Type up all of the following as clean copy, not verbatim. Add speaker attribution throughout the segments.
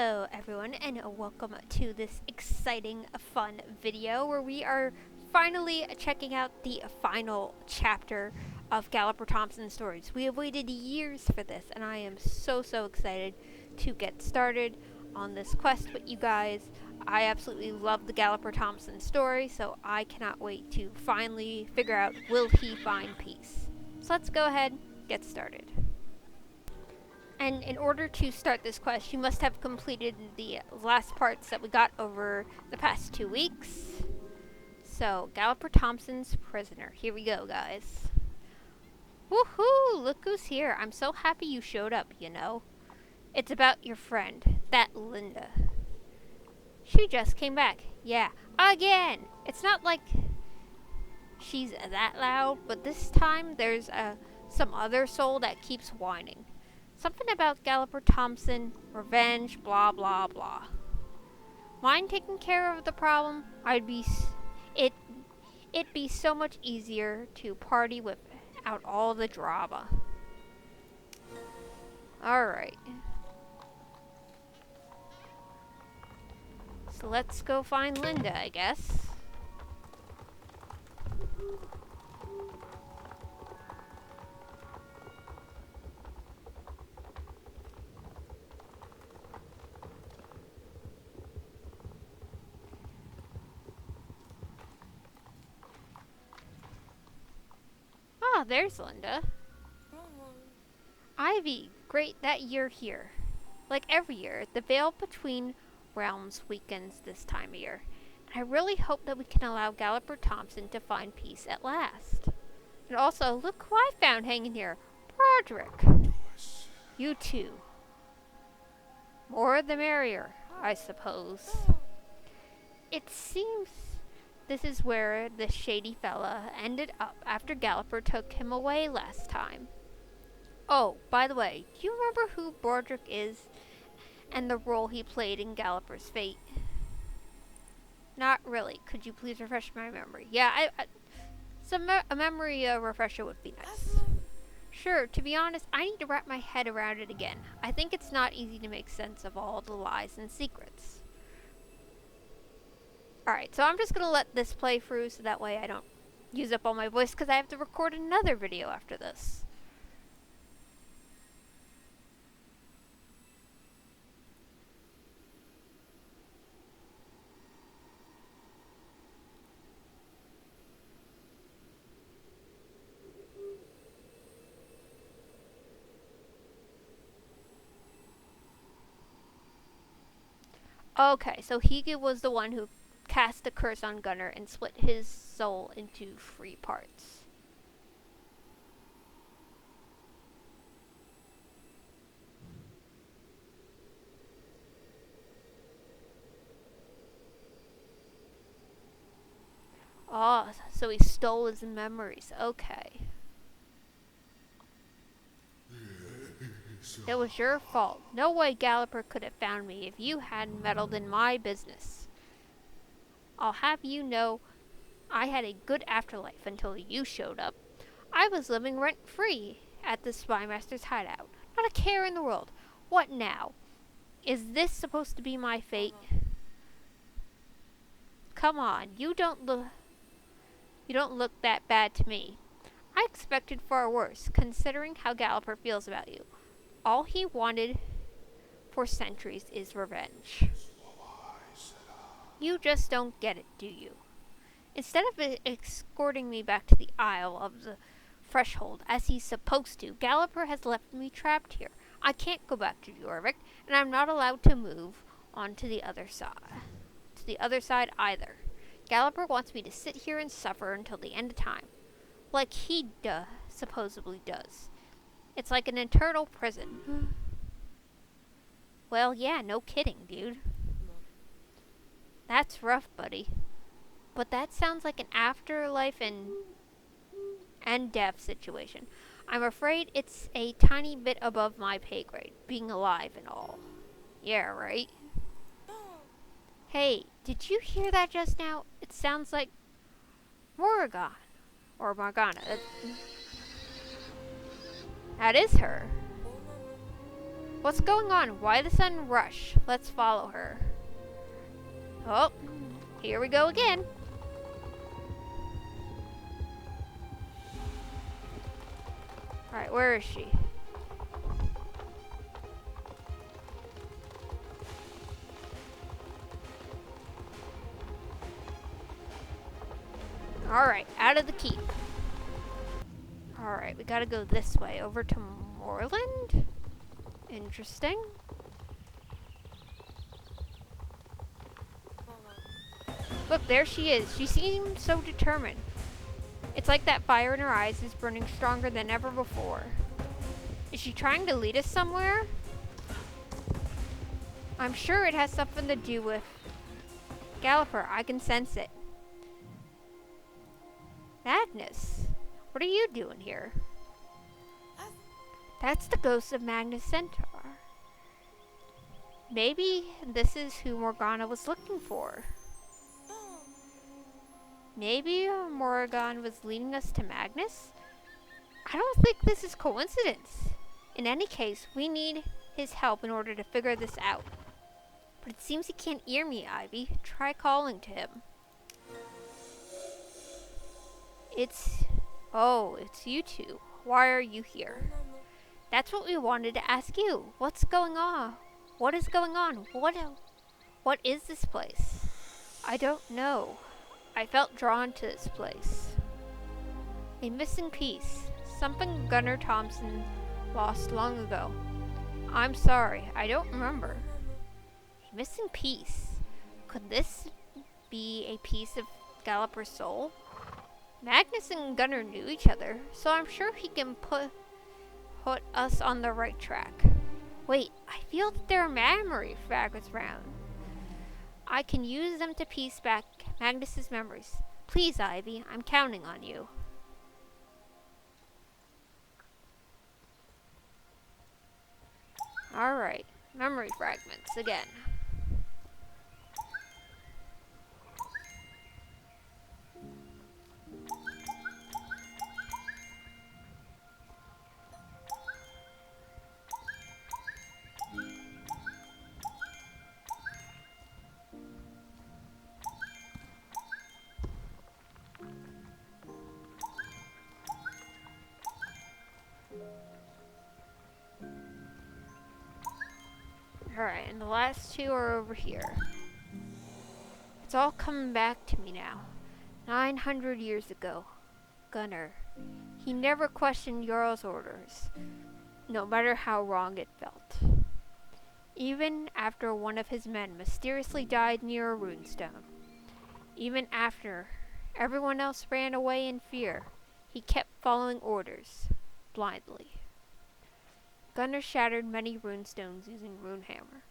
Speaker 1: Hello everyone, and welcome to this exciting, fun video where we are finally checking out the final chapter of Galloper Thompson's stories. We have waited years for this, and I am so excited to get started on this quest with you guys. I absolutely love the Galloper Thompson story, so I cannot wait to finally figure out, will he find peace? So let's go ahead, get started. And in order to start this quest, you must have completed the last parts that we got over the past 2 weeks. So, Galloper Thompson's prisoner. Here we go, guys. Woohoo! Look who's here. I'm so happy you showed up, you know. It's about your friend, that Linda. She just came back. Yeah, again! It's not like she's that loud, but this time there's some other soul that keeps whining. Something about Galloper Thompson, revenge, blah blah blah. Mind taking care of the problem? It'd be so much easier to party without all the drama. Alright. So let's go find Linda, I guess. Ah, there's Linda. Ivy, great that you're here. Like every year, the veil between realms weakens this time of year. And I really hope that we can allow Galloper Thompson to find peace at last. And also, look who I found hanging here. Broderick. You too. More the merrier, I suppose. It seems this is where the shady fella ended up after Galloper took him away last time. Oh, by the way, do you remember who Broderick is and the role he played in Galloper's fate? Not really. Could you please refresh my memory? Yeah, a memory refresher would be nice. Sure, to be honest, I need to wrap my head around it again. I think it's not easy to make sense of all the lies and secrets. Alright, so I'm just going to let this play through so that way I don't use up all my voice because I have to record another video after this. Okay, so he was the one who cast the curse on Gunnar and split his soul into 3 parts. Oh, so he stole his memories. Okay. It was your fault. No way Galloper could have found me if you hadn't meddled in my business. I'll have you know, I had a good afterlife until you showed up. I was living rent-free at the Spymaster's hideout. Not a care in the world. What now? Is this supposed to be my fate? Come on, you don't look that bad to me. I expected far worse, considering how Galloper feels about you. All he wanted for centuries is revenge. You just don't get it, do you? Instead of escorting me back to the Isle of the Threshold, as he's supposed to, Galloper has left me trapped here. I can't go back to Jorvik, and I'm not allowed to move on to the other side. To the other side either. Galloper wants me to sit here and suffer until the end of time. Like he supposedly does. It's like an eternal prison. Well, yeah, no kidding, dude. That's rough, buddy. But that sounds like an afterlife and death situation. I'm afraid it's a tiny bit above my pay grade, being alive and all. Yeah, right? Hey, did you hear that just now? It sounds like Morrigan. Or Morgana. That is her. What's going on? Why the sudden rush? Let's follow her. Oh, here we go again. Alright, where is she? Alright, out of the keep. Alright, we gotta go this way, over to Moorland? Interesting. Look, there she is. She seems so determined. It's like that fire in her eyes is burning stronger than ever before. Is she trying to lead us somewhere? I'm sure it has something to do with Galloper. I can sense it. Magnus, what are you doing here? That's the ghost of Magnus Centaur. Maybe this is who Morgana was looking for. Maybe Morrigan was leading us to Magnus? I don't think this is coincidence. In any case, we need his help in order to figure this out. But it seems he can't hear me, Ivy. Try calling to him. It's you two. Why are you here? That's what we wanted to ask you. What's going on? What is going on? What is this place? I don't know. I felt drawn to this place. A missing piece. Something Gunnar Thompson lost long ago. I'm sorry, I don't remember. A missing piece. Could this be a piece of Galloper's soul? Magnus and Gunnar knew each other, so I'm sure he can put us on the right track. Wait, I feel that there are memory fragments around. I can use them to piece back Magnus's memories. Please, Ivy, I'm counting on you. Alright, memory fragments again. Alright, and the last two are over here. It's all coming back to me now. 900 years ago. Gunnar. He never questioned Jarl's orders, no matter how wrong it felt. Even after one of his men mysteriously died near a runestone. Even after everyone else ran away in fear, he kept following orders, blindly. Gunnar shattered many runestones using Runehammer,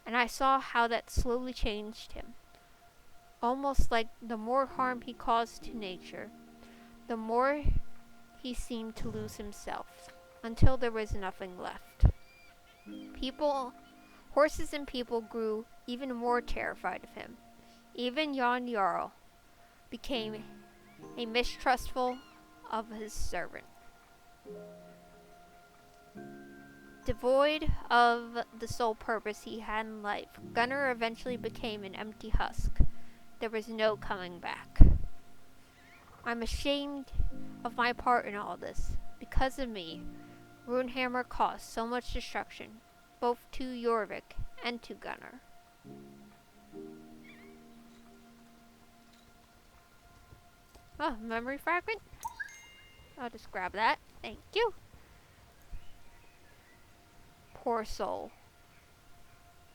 Speaker 1: and I saw how that slowly changed him. Almost like the more harm he caused to nature, the more he seemed to lose himself, until there was nothing left. Horses and people grew even more terrified of him. Even Jan Jarl became a mistrustful of his servant. Devoid of the sole purpose he had in life, Gunnar eventually became an empty husk. There was no coming back. I'm ashamed of my part in all this. Because of me, Runehammer caused so much destruction, both to Jorvik and to Gunnar. Oh, memory fragment? I'll just grab that. Thank you. Poor soul.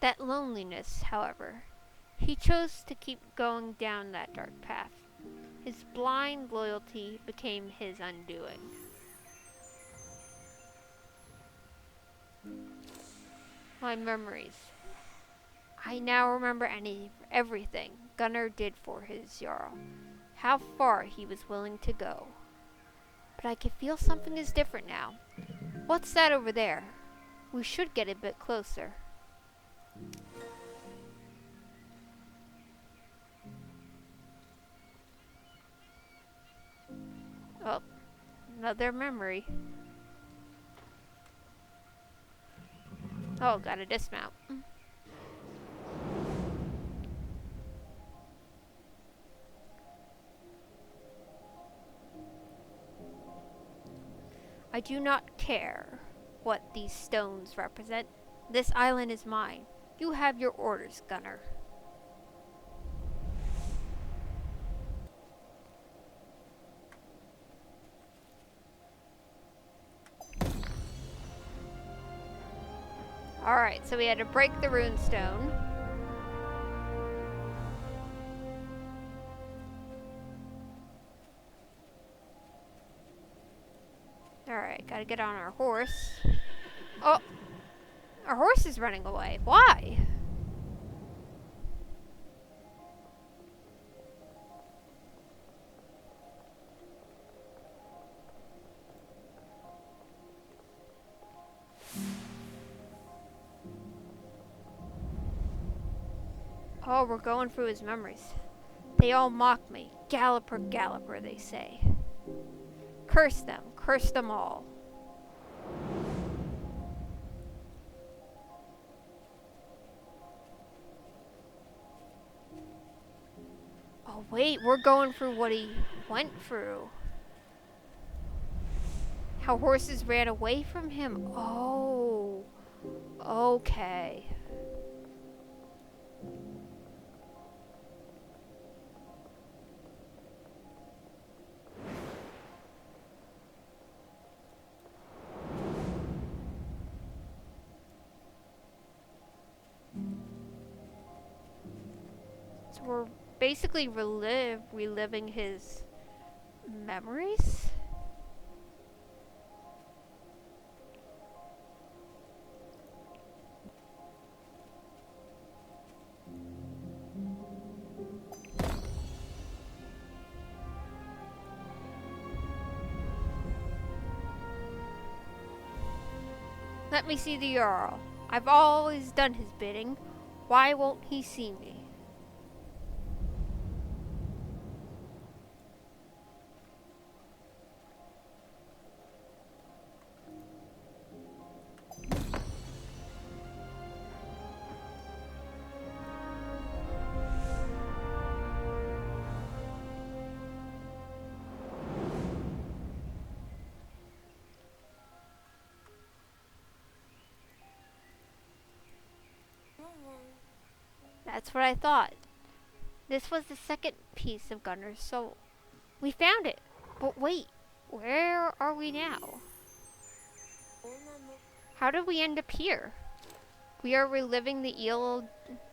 Speaker 1: That loneliness, however, he chose to keep going down that dark path. His blind loyalty became his undoing. My memories. I now remember everything Gunnar did for his Jarl. How far he was willing to go. But I can feel something is different now. What's that over there? We should get a bit closer. Oh, another memory. Oh, gotta dismount. I do not care what these stones represent. This island is mine. You have your orders, Gunnar. Alright, so we had to break the runestone. Alright, gotta get on our horse. Oh! Our horse is running away. Why? Oh, we're going through his memories. They all mock me. Galloper, Galloper, they say. Curse them all. Oh wait, we're going through what he went through. How horses ran away from him. Oh, okay. So we're basically reliving his memories? Let me see the Jarl. I've always done his bidding. Why won't he see me? That's what I thought. This was the second piece of Gunnar's soul. We found it. But wait, where are we now? How did we end up here? We are reliving the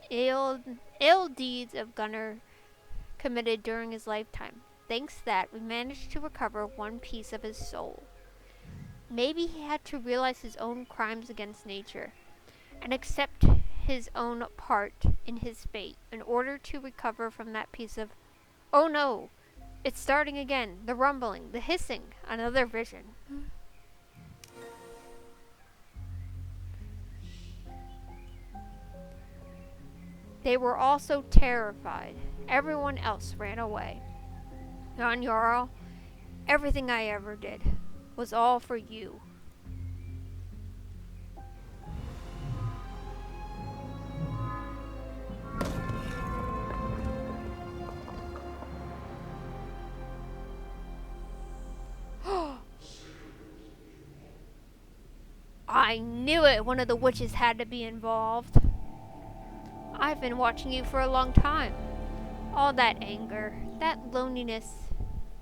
Speaker 1: ill deeds of Gunnar committed during his lifetime. Thanks to that, we managed to recover one piece of his soul. Maybe he had to realize his own crimes against nature and accept his own part in his fate in order to recover from that piece of... Oh no! It's starting again. The rumbling, the hissing, another vision. They were all so terrified. Everyone else ran away. Jon Jarl, everything I ever did was all for you. I knew it! One of the witches had to be involved. I've been watching you for a long time. All that anger, that loneliness,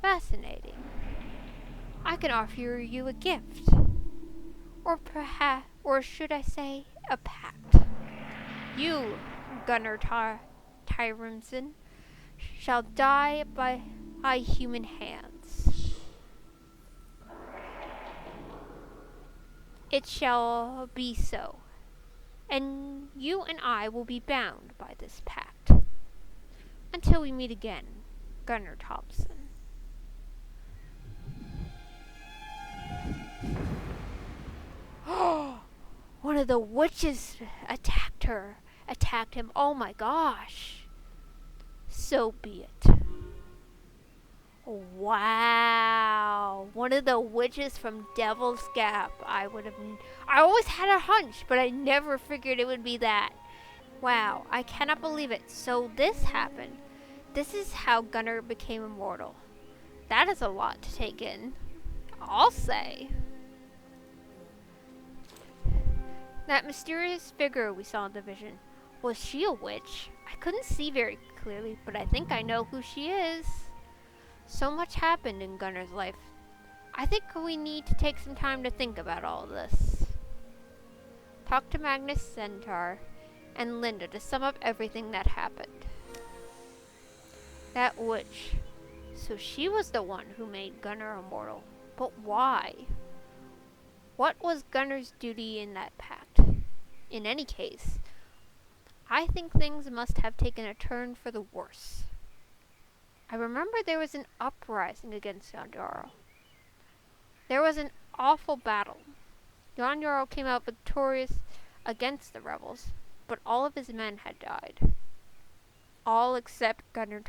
Speaker 1: fascinating. I can offer you a gift. Or should I say, a pact. You, Gunnar Tyrimson, shall die by human hands. It shall be so. And you and I will be bound by this pact. Until we meet again, Gunnar Thompson. One of the witches attacked him. Oh my gosh. So be it. Wow. One of the witches from Devil's Gap. I always had a hunch, but I never figured it would be that. Wow, I cannot believe it. So this happened. This is how Gunnar became immortal. That is a lot to take in, I'll say. That mysterious figure we saw in the vision, was she a witch? I couldn't see very clearly, but I think I know who she is. So much happened in Gunnar's life. I think we need to take some time to think about all this. Talk to Magnus, Centaur, and Linda to sum up everything that happened. That witch. So she was the one who made Gunnar immortal. But why? What was Gunnar's duty in that pact? In any case, I think things must have taken a turn for the worse. I remember there was an uprising against Jan Jarl. There was an awful battle. Jan Jarl came out victorious against the rebels, but all of his men had died. All except Gunnar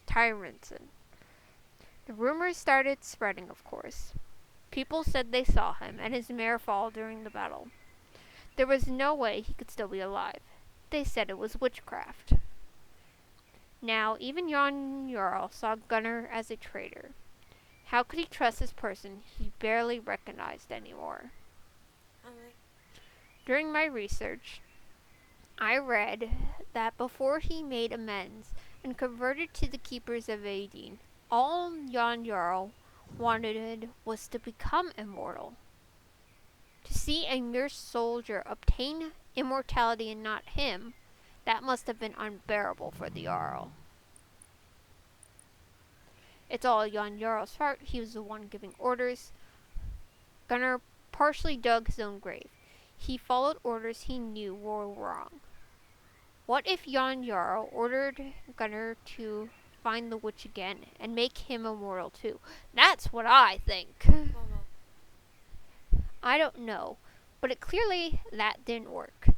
Speaker 1: Tyronson. The rumors started spreading, of course. People said they saw him and his mare fall during the battle. There was no way he could still be alive. They said it was witchcraft. Now, even Jan Jarl saw Gunnar as a traitor. How could he trust this person he barely recognized anymore? During my research, I read that before he made amends and converted to the Keepers of Aideen, all Jan Jarl wanted was to become immortal. To see a mere soldier obtain immortality and not him, that must have been unbearable for the Jarl. It's all Jan Jarl's fault. He was the one giving orders. Gunnar partially dug his own grave. He followed orders he knew were wrong. What if Jan Jarl ordered Gunnar to find the witch again and make him immortal too? That's what I think. I don't know, but clearly that didn't work.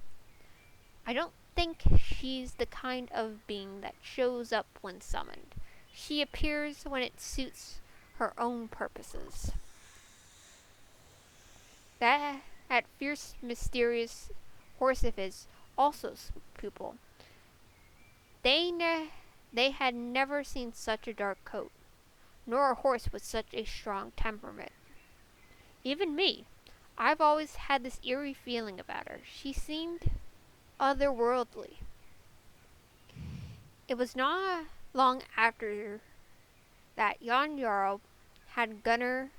Speaker 1: I don't think she's the kind of being that shows up when summoned. She appears when it suits her own purposes. That fierce, mysterious horse of his also spooked people. They had never seen such a dark coat, nor a horse with such a strong temperament. Even me, I've always had this eerie feeling about her. She seemed otherworldly. It was not long after that Jan Jarl had Gunnar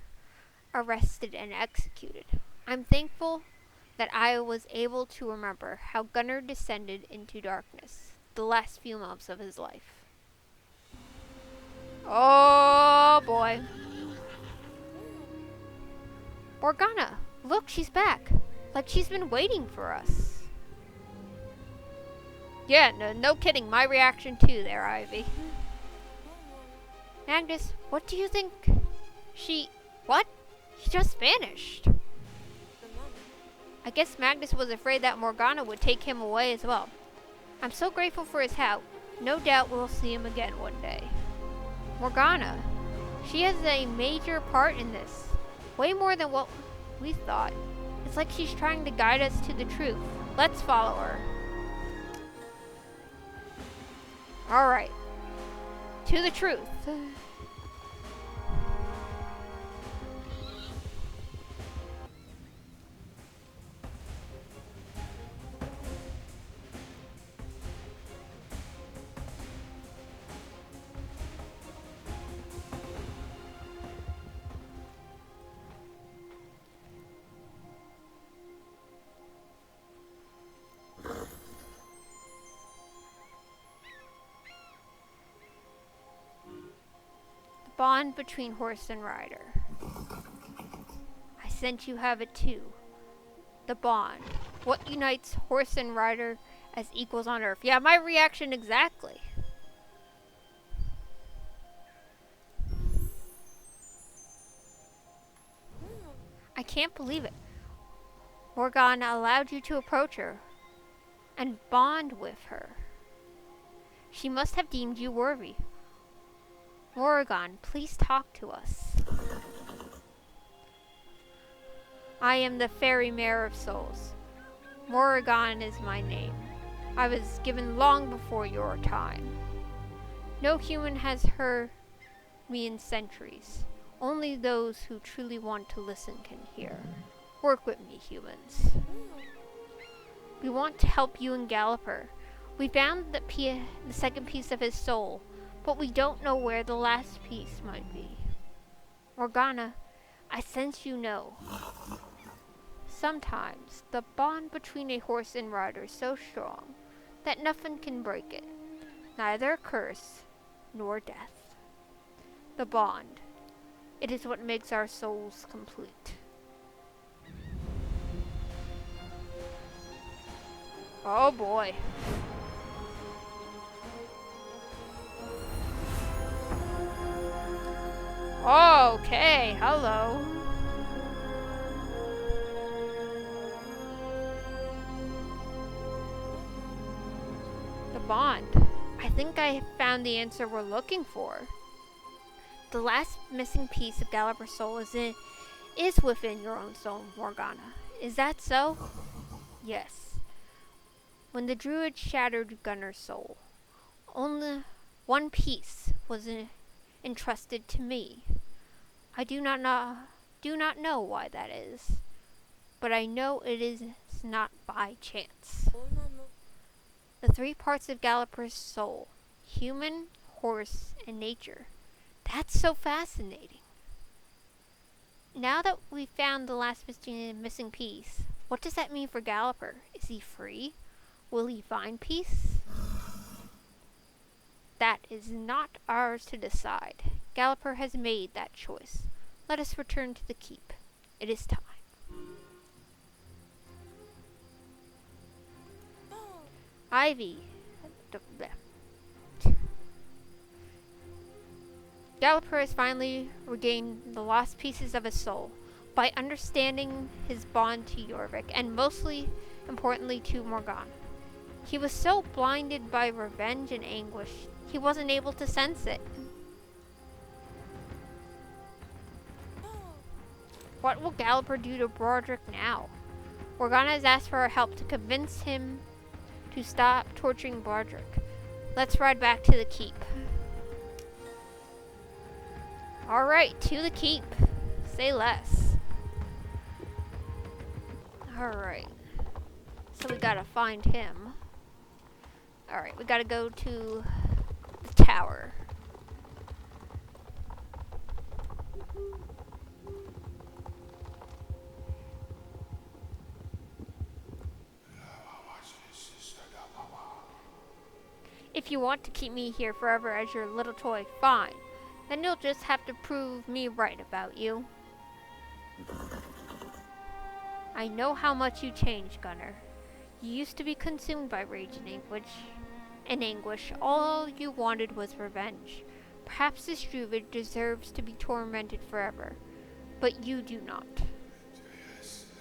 Speaker 1: arrested and executed. I'm thankful that I was able to remember how Gunnar descended into darkness the last few months of his life. Oh boy. Morgana, look, she's back. Like she's been waiting for us. Yeah, no kidding. My reaction too there, Ivy. Magnus, what do you think? What? She just vanished. I guess Magnus was afraid that Morgana would take him away as well. I'm so grateful for his help. No doubt we'll see him again one day. Morgana. She has a major part in this. Way more than what we thought. It's like she's trying to guide us to the truth. Let's follow her. Alright. To the truth. Bond between horse and rider. I sense you have it too. The bond. What unites horse and rider as equals on earth? Yeah, my reaction exactly. I can't believe it. Morgan allowed you to approach her and bond with her. She must have deemed you worthy. Morrigan, please talk to us. I am the Fairy Mare of Souls. Morrigan is my name. I was given long before your time. No human has heard me in centuries. Only those who truly want to listen can hear. Work with me, humans. We want to help you and Galloper. We found the second piece of his soul, but we don't know where the last piece might be. Morgana, I sense you know. Sometimes the bond between a horse and rider is so strong that nothing can break it, neither a curse nor death. The bond, it is what makes our souls complete. Oh boy. Okay, hello. The bond. I think I found the answer we're looking for. The last missing piece of Galloper's soul is within your own soul, Morgana. Is that so? Yes. When the druid shattered Gunnar's soul, only one piece was entrusted to me. I do not know why that is, but I know it is not by chance. The three parts of Galloper's soul, human, horse, and nature. That's so fascinating. Now that we found the last missing piece, what does that mean for Galloper? Is he free? Will he find peace? That is not ours to decide. Galloper has made that choice. Let us return to the keep. It is time. Ivy. Galloper has finally regained the lost pieces of his soul by understanding his bond to Jorvik, and mostly importantly to Morgana. He was so blinded by revenge and anguish, he wasn't able to sense it. What will Galloper do to Broderick now? Morgana has asked for our help to convince him to stop torturing Broderick. Let's ride back to the keep. Alright, to the keep. Say less. Alright. So we gotta find him. Alright, we gotta go to the tower. If you want to keep me here forever as your little toy, fine. Then you'll just have to prove me right about you. I know how much you changed, Gunnar. You used to be consumed by rage and anguish. All you wanted was revenge. Perhaps this druid deserves to be tormented forever, but you do not.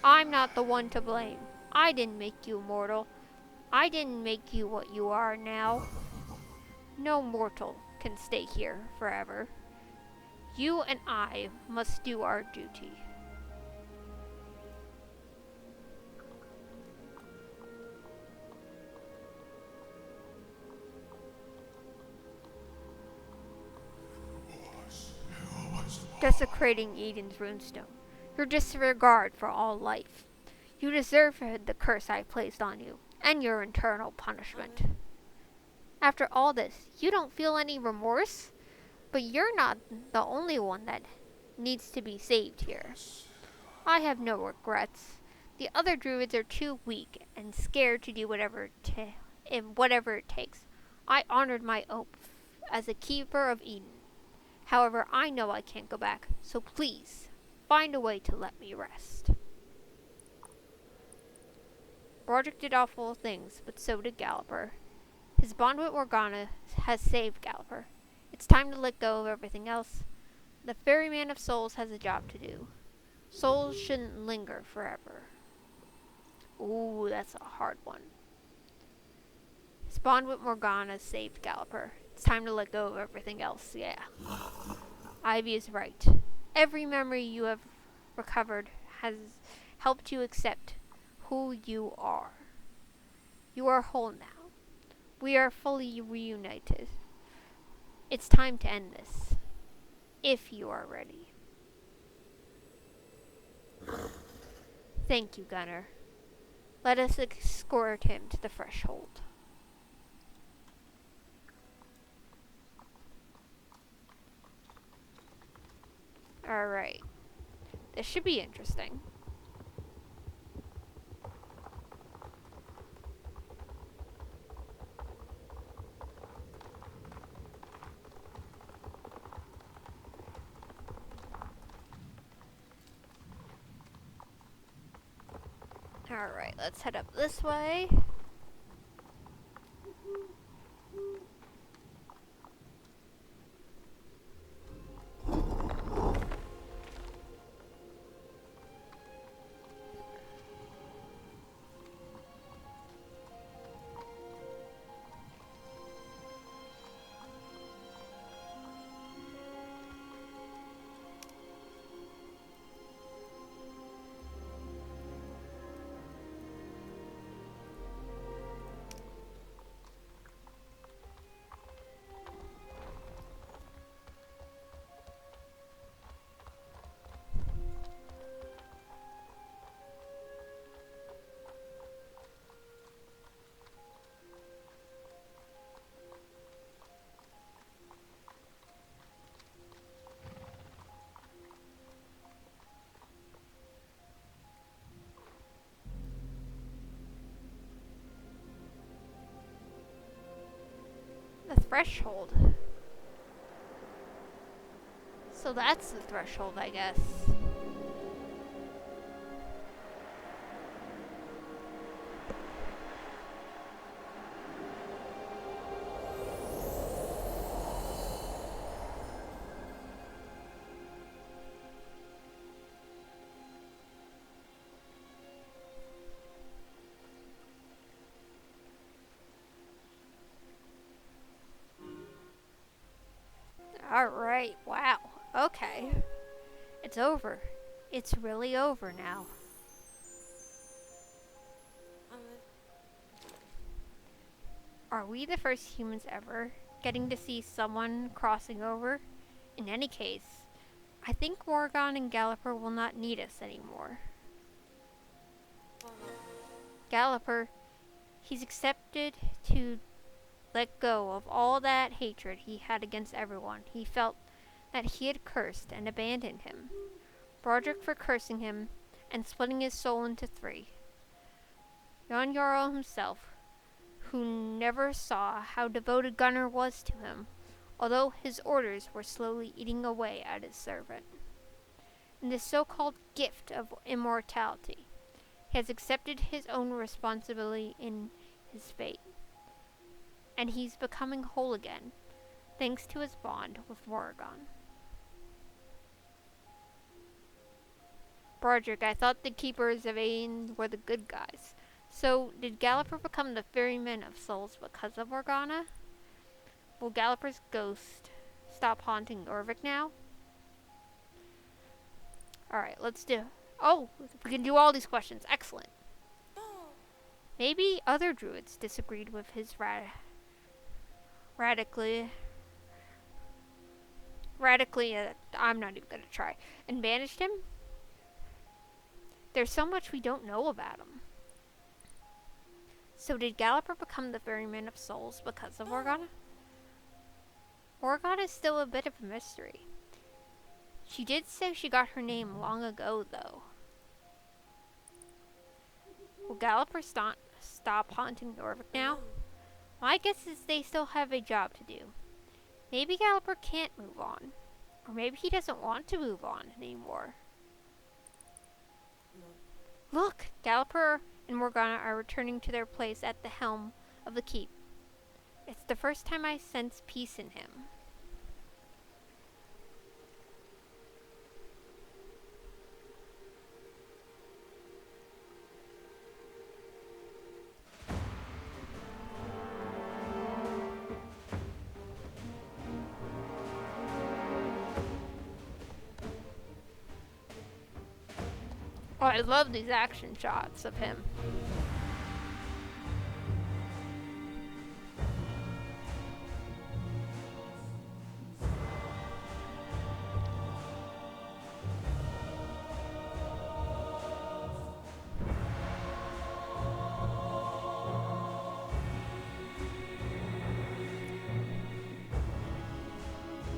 Speaker 1: I'm not the one to blame. I didn't make you mortal. I didn't make you what you are now. No mortal can stay here forever. You and I must do our duty. Desecrating Eden's runestone. Your disregard for all life. You deserve the curse I placed on you, and your eternal punishment. After all this, you don't feel any remorse? But you're not the only one that needs to be saved here. I have no regrets. The other druids are too weak and scared to do whatever it takes. I honored my oath as a keeper of Eden. However, I know I can't go back, so please, find a way to let me rest. Broderick did awful things, but so did Galloper. His bond with Morgana has saved Galloper. It's time to let go of everything else. The Ferryman of Souls has a job to do. Souls shouldn't linger forever. Ooh, that's a hard one. His bond with Morgana saved Galloper. It's time to let go of everything else, yeah. Ivy is right. Every memory you have recovered has helped you accept who you are. You are whole now. We are fully reunited. It's time to end this. If you are ready. Thank you, Gunnar. Let us escort him to the threshold. Alright. This should be interesting. Alright, let's head up this way. The threshold. So that's the threshold, I guess. Alright, wow. Okay. It's over. It's really over now. Are we the first humans ever getting to see someone crossing over? In any case, I think Morrigan and Galloper will not need us anymore. Galloper, he's accepted to let go of all that hatred he had against everyone. He felt that he had cursed and abandoned him. Broderick for cursing him and splitting his soul into three. Jon Jarl himself, who never saw how devoted Gunnar was to him, although his orders were slowly eating away at his servant. And this so-called gift of immortality, he has accepted his own responsibility in his fate. And he's becoming whole again, thanks to his bond with Morrigan. Broderick, I thought the Keepers of Ain were the good guys. So, did Galloper become the ferryman of souls because of Morgana? Will Galloper's ghost stop haunting Orvik now? Alright, let's do... Oh, we can do all these questions. Excellent. Maybe other druids disagreed with his radically, I'm not even gonna try, and banished him? There's so much we don't know about him. So did Galloper become the ferryman of souls because of Morgana? Morgana is still a bit of a mystery. She did say she got her name long ago, though. Will Galloper stop haunting Orvik now? My guess is they still have a job to do. Maybe Galloper can't move on. Or maybe he doesn't want to move on anymore. Look! Galloper and Morgana are returning to their place at the helm of the keep. It's the first time I sense peace in him. Oh, I love these action shots of him.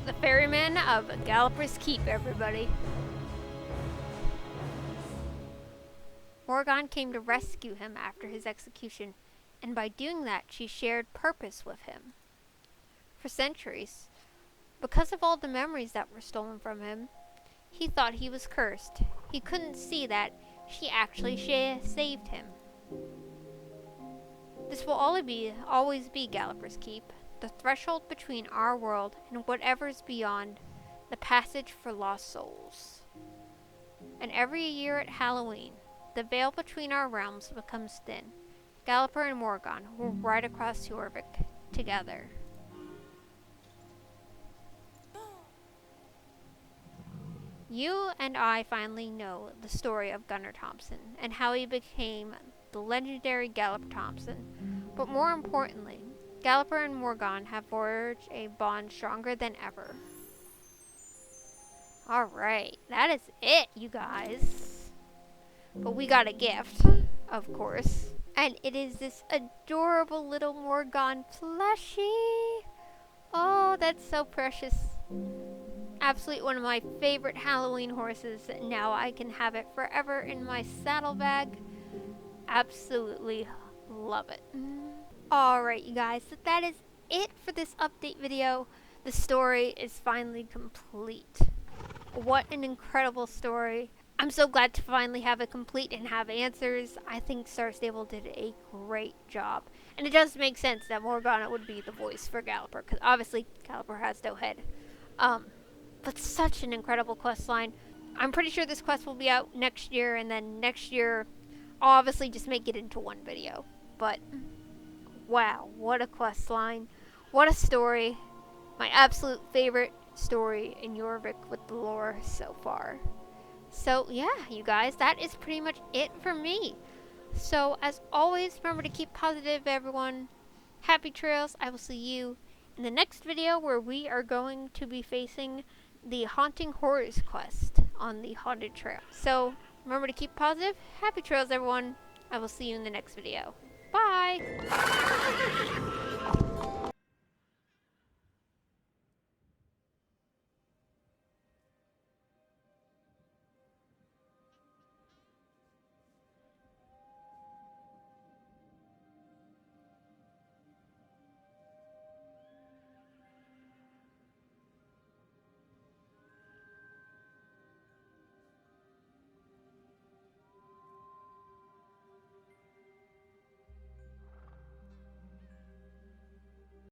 Speaker 1: The ferryman of Galloper's Keep, everybody. Morrigan came to rescue him after his execution, and by doing that, she shared purpose with him. For centuries, because of all the memories that were stolen from him, he thought he was cursed. He couldn't see that she actually saved him. This will always be Galloper's Keep, the threshold between our world and whatever's beyond, the passage for lost souls. And every year at Halloween, the veil between our realms becomes thin. Galloper and Morrigan will ride across Jorvik together. You and I finally know the story of Gunnar Thompson and how he became the legendary Galloper Thompson. But more importantly, Galloper and Morrigan have forged a bond stronger than ever. Alright, that is it, you guys. But we got a gift, of course. And it is this adorable little Morrigan plushie. Oh, that's so precious. Absolutely one of my favorite Halloween horses. Now I can have it forever in my saddlebag. Absolutely love it. Alright, you guys, so that is it for this update video. The story is finally complete. What an incredible story. I'm so glad to finally have it complete and have answers. I think Star Stable did a great job. And it does make sense that Morgana would be the voice for Galloper, because obviously Galloper has no head. But such an incredible quest line. I'm pretty sure this quest will be out next year, and then next year I'll obviously just make it into one video. But wow, what a quest line. What a story. My absolute favorite story in Jorvik with the lore so far. So yeah, you guys, that is pretty much it for me. So as always, remember to keep positive, everyone. Happy trails. I will see you in the next video, where we are going to be facing the Haunting Horrors quest on the Haunted Trail. So remember to keep positive. Happy trails, everyone. I will see you in the next video. Bye!